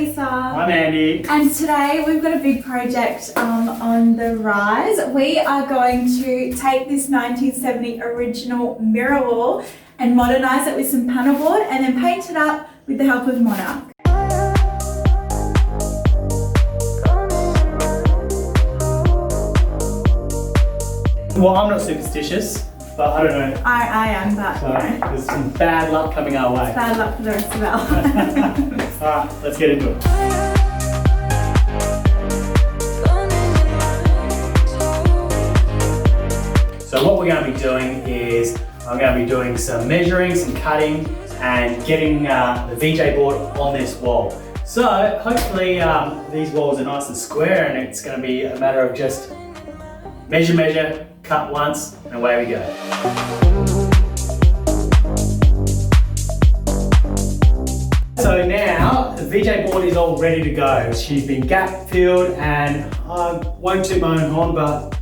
Lisa. I'm Andy. And today we've got a big project on the rise. We are going to take this 1970 original mirror wall and modernise it with some panel board and then paint it up with the help of Monarch. Well, I'm not superstitious, but I don't know. I am, but So there's some bad luck coming our way. bad luck for the rest of our lives. Alright, let's get into it. So what we're going to be doing is I'm going to be doing some measuring, some cutting and getting the VJ board on this wall. So hopefully these walls are nice and square and it's going to be a matter of just measure, cut once and away we go. So now the VJ board is all ready to go. She's been gap filled and I won't toot my own horn, but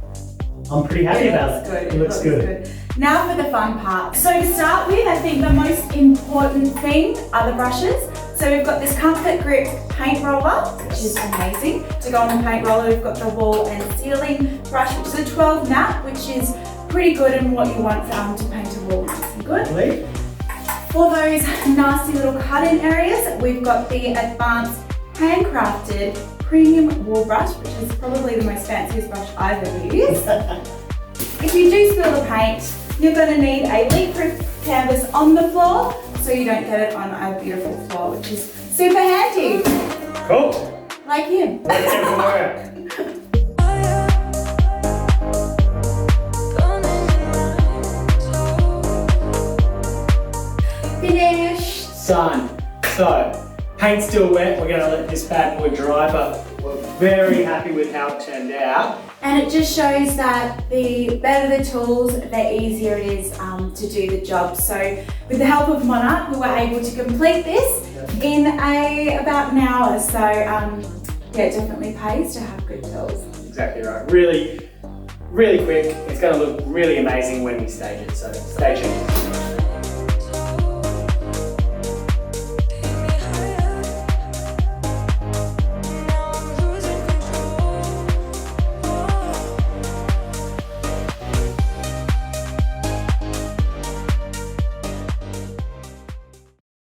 I'm pretty happy about it. It looks good. Now for the fun part. So to start with, I think the most important thing are the brushes. So we've got this Comfort Grip paint roller, which is amazing. To go on the paint roller, we've got the wall and ceiling brush, which is a 12 nap, which is pretty good and what you want to paint a wall nice and good. Really? For those nasty little cut-in areas, we've got the advanced handcrafted premium wall brush, which is probably the most fanciest brush I've ever used. If you do spill the paint, you're going to need a leak-proof canvas on the floor so you don't get it on our beautiful floor, which is super handy. Cool. Like him. Let's get to work. Finished. Done. So, paint's still wet. We're going to let this bad boy dry, but we're very happy with how it turned out. And it just shows that the better the tools, the easier it is to do the job. So with the help of Monarch, we were able to complete this in about an hour. So yeah, it definitely pays to have good tools. Exactly right. Really quick. It's going to look really amazing when we stage it. So stay tuned.